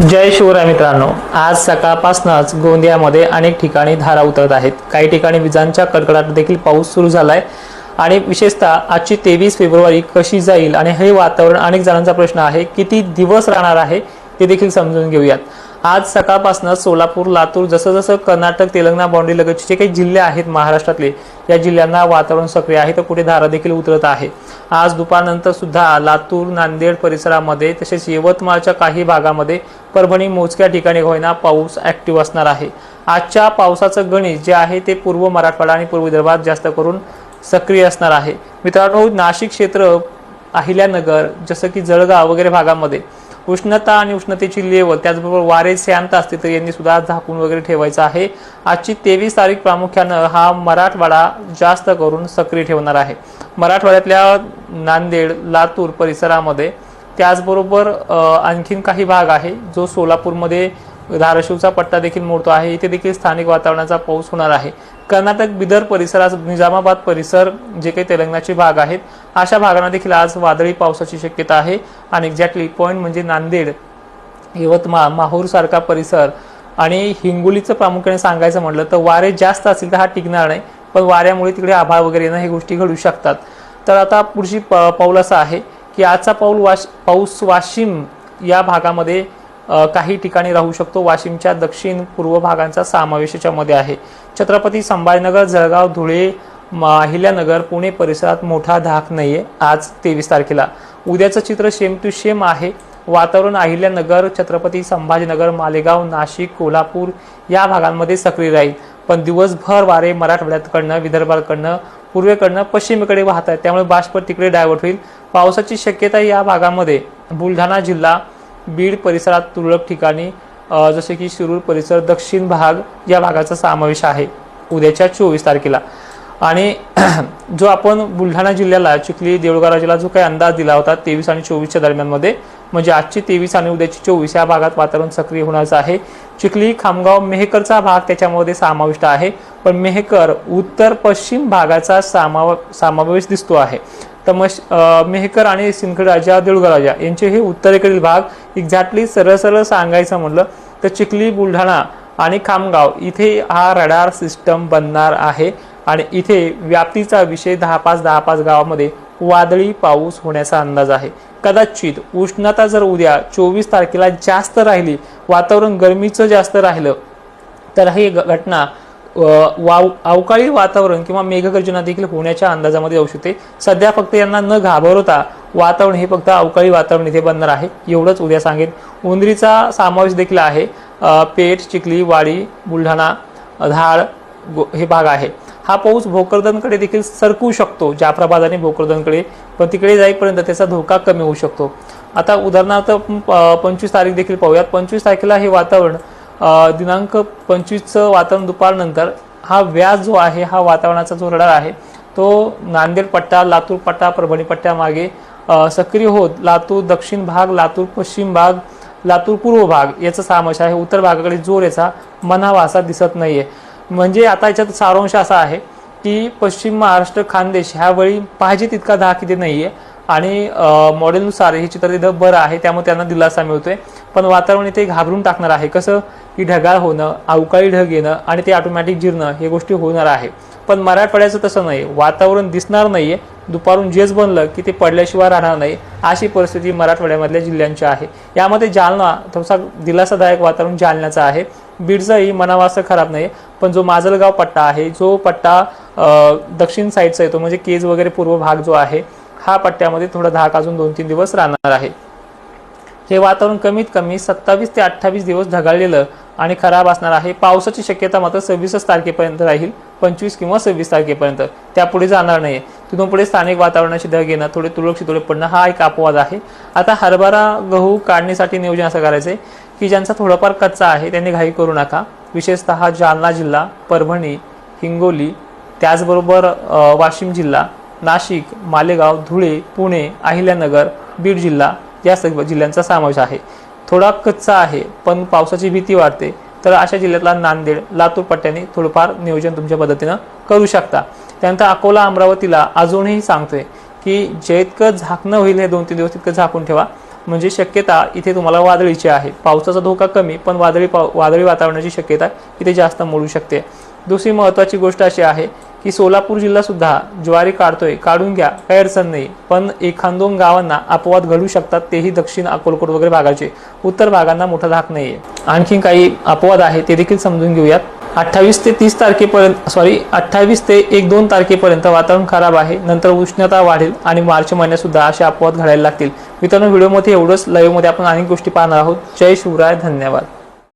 जय शिवराय मित्रांनो, आज सकाळपासूनच गोंदियामध्ये अनेक ठिकाणी धारा उतरत आहेत। काही ठिकाणी विजांच्या कडकडाटात देखील पाऊस सुरू झालाय आणि विशेषतः आजची 23 फेब्रुवारी कशी जाईल आणि हे वातावरण अनेक जणांचा प्रश्न आहे, किती दिवस राहणार आहे ते देखील समजून घेऊयात। आज सकाळपासून सोलापूर, लातूर, जसं कर्नाटक, तेलंगणा बाउंड्री लगतचे जे काही जिल्हे आहेत महाराष्ट्रातले, या जिल्ह्यांना वातावरण सक्रिय आहे तर कुठे धारा देखील उतरत आहे। आज दुपारनंतर सुद्धा लातूर, नांदेड परिसरामध्ये तसेच यवतमाळच्या काही भागामध्ये, परभणी मोजक्या ठिकाणी होईना पाऊस ऍक्टिव्ह असणार आहे। आजच्या पावसाचं गणित जे आहे ते पूर्व मराठवाडा आणि पूर्व विदर्भात जास्त करून सक्रिय असणार आहे। मित्रांनो, नाशिक क्षेत्र, अहिल्यानगर, जसं की जळगाव वगैरे भागामध्ये उष्णता आणि उष्णतेची लेवल, त्याचबरोबर वारे शांत असते तर यांनी सुद्धा झाकून वगैरे ठेवायचं आहे। आजची 23 तारीख प्रामुख्यानं हा मराठवाडा जास्त करून सक्रिय ठेवणार आहे। मराठवाड्यातल्या नांदेड, लातूर परिसरामध्ये, त्याचबरोबर आणखीन काही भाग आहे जो सोलापूरमध्ये धाराशिवचा पट्टा देखील मोडतो आहे, इथे देखील स्थानिक वातावरणाचा पाऊस होणार आहे। कर्नाटक, बिदर परिसरात, निजामाबाद परिसर, जे काही तेलंगणाचे भाग आहेत, अशा भागांना देखील आज वादळी पावसाची शक्यता आहे। आणि एक्झॅक्टली पॉईंट म्हणजे नांदेड, यवतमाळ, माहूर सारखा परिसर आणि हिंगोलीचं प्रामुख्याने सांगायचं म्हटलं तर वारे जास्त असतील तर हा टिकणार नाही, पण वाऱ्यामुळे तिकडे आभाळ वगैरे येणं हे गोष्टी घडू शकतात। तर आता पुढची पाऊल असं आहे की आजचा पाऊस वाशिम या भागामध्ये काही ठिकाणी राहू शकतो। वाशिमच्या दक्षिण पूर्व भागांचा समावेश याच्यामध्ये आहे। छत्रपती संभाजीनगर, जळगाव, धुळे, अहिल्यानगर, पुणे परिसरात मोठा धाक नाहीये आज 23 तारखेला। उद्याचं चित्र सेम टू सेम आहे। वातावरण अहिल्यानगर, छत्रपती संभाजीनगर, मालेगाव, नाशिक, कोल्हापूर या भागांमध्ये सक्रिय राहील, पण दिवसभर वारे मराठवाड्याकडनं, विदर्भाकडनं, पूर्वेकडनं पश्चिमेकडे वाहत आहेत, त्यामुळे बाष्प तिकडे डायव्हर्ट होईल। पावसाची शक्यता या भागामध्ये बुलढाणा जिल्हा, बीड परिसरात तुरळक ठिकाणी, जसे की शिरूर परिसर, दक्षिण भाग या भागाचा समावेश आहे उद्याच्या 24 तारखेला। आणि जो आपण बुलढाणा जिल्ह्याला, चिखली, देऊळगाव जिल्हा जो काही अंदाज दिला होता 23 आणि 24च्या दरम्यानमध्ये, म्हणजे आजची 23 आणि उद्याची 24 या भागात वातावरण सक्रिय होण्याचं आहे। चिखली, खामगाव, मेहकरचा भाग त्याच्यामध्ये समाविष्ट आहे, पण मेहकर उत्तर पश्चिम भागाचा समावेश दिसतो आहे। तर मेहकर आणि सिंदखेड राजा, देऊळगाव राजा यांचे हे उत्तरेकडील भाग। एक्झॅक्टली सरळ सांगायचं म्हटलं तर चिखली, बुलढाणा आणि खामगाव इथे हा रडार सिस्टम बनणार आहे आणि इथे व्याप्तीचा विषय 10-5 गावामध्ये वादळी पाऊस होण्याचा अंदाज आहे। कदाचित उष्णता जर उद्या 24 तारखेला जास्त राहिली, वातावरण गरमीचं जास्त राहिलं, तर ही घटना अवकाळी वातावरण किंवा मेघगर्जना देखील होण्याच्या अंदाजामध्ये येऊ शकते। सध्या फक्त यांना न घाबरवता वातावरण हे फक्त अवकाळी वातावरण इथे बनणार आहे, एवढंच उद्या सांगेन। उंदरीचा समावेश देखील आहे। पेठ, चिखली, वाडी, बुलढाणा, धाळ हे भाग आहे। हा पाऊस भोकरदनकडे देखील सरकू शकतो, जाफराबाद आणि भोकरदनकडे, पण तिकडे जाईपर्यंत त्याचा धोका कमी होऊ शकतो। आता उदाहरणार्थ 25 तारीख देखील पाहूयात। 25 तारखेला हे वातावरण, दिनांक 25चं वातावरण दुपारनंतर हा व्यास जो आहे, हा वातावरणाचा जो रडार आहे तो नांदेड पट्टा, लातूर पट्टा, परभणी पट्ट्या मागे सक्रिय होत लातूर दक्षिण भाग, लातूर पश्चिम भाग, लातूर पूर्व भाग याचा समावेश आहे। उत्तर भागाकडे जोर याचा म्हणावा असा दिसत नाहीये। म्हणजे आता याच्यात सारांश असा आहे की पश्चिम महाराष्ट्र, खानदेश ह्यावेळी पाहिजे तितका धाक इथे नाहीये आणि मॉडेलनुसार हे चित्र तिथं बरं आहे, त्यामुळे त्यांना दिलासा मिळतोय। पण वातावरण इथे घाबरून टाकणार आहे, कसं की ढगाळ होणं, अवकाळी ढग येणं आणि ते ऑटोमॅटिक जिरणं हे गोष्टी होणार आहे। पण मराठवाड्याचं तसं नाही, वातावरण दिसणार नाहीये, दुपारून जेच बनलं की ते पडल्याशिवाय राहणार नाही, अशी परिस्थिती मराठवाड्यामधल्या जिल्ह्यांची आहे। यामध्ये जालना थोडासा दिलासादायक वातावरण जालन्याचं आहे। बीडचंही म्हणावं असं खराब नाही, पण जो माजलगाव पट्टा आहे, जो पट्टा दक्षिण साईडचा येतो, म्हणजे केज वगैरे पूर्व भाग जो आहे, हा पट्ट्यामध्ये थोडा धाक अजून 2-3 दिवस राहणार आहे। हे वातावरण कमीत कमी 27 ते 28 दिवस ढगाळलेलं आणि खराब असणार आहे। पावसाची शक्यता मात्र 26 तारखेपर्यंत राहील, 25 किंवा 26 तारखेपर्यंत, त्यापुढे जाणार नाही। तिथून पुढे स्थानिक वातावरणाची ढग येणं, थोडे तुरळक शितोळे पडणं हा एक अपवाद आहे। आता हरभरा, गहू काढणीसाठी नियोजन असं करायचंय की ज्यांचा थोडाफार कच्चा आहे त्यांनी घाई करू नका। विशेषतः जालना जिल्हा, परभणी, हिंगोली, त्याचबरोबर वाशिम जिल्हा, नाशिक, मालेगाव, धुळे, पुणे, अहिल्यानगर, बीड जिल्हा या सर्व जिल्ह्यांचा समावेश आहे। थोडा कच्चा आहे पण पावसाची भीती वाटते, तर अशा जिल्ह्यातला नांदेड, लातूर पट्ट्याने थोडंफार नियोजन तुमच्या पद्धतीनं करू शकता। त्यानंतर अकोला, अमरावतीला अजूनही सांगतोय की जितकं झाकणं होईल हे 2-3 दिवस तितकं झाकून ठेवा। म्हणजे शक्यता इथे तुम्हाला वादळीची आहे। पावसाचा धोका कमी, पण वादळी वातावरणाची शक्यता इथे जास्त मोडू शकते। दुसरी महत्त्वाची गोष्ट अशी आहे की सोलापूर जिल्हा सुद्धा ज्वारी काढतोय, काढून घ्या, काही अडचण नाही, पण एखाद-दोन गावांना अपवाद घडू शकतात, तेही दक्षिण अक्कलकोट वगैरे भागाचे। उत्तर भागांना मोठा धाक नाहीये। आणखी काही अपवाद आहे ते देखील समजून घेऊयात। 28 ते 1-2 तारखेपर्यंत वातावरण खराब आहे, नंतर उष्णता वाढेल आणि मार्च महिन्यात सुद्धा असे अपवाद घडायला लागतील। मित्रांनो, व्हिडिओमध्ये एवढंच। लाईव्हमध्ये आपण अनेक गोष्टी पाहणार आहोत। जय शिवराय, धन्यवाद।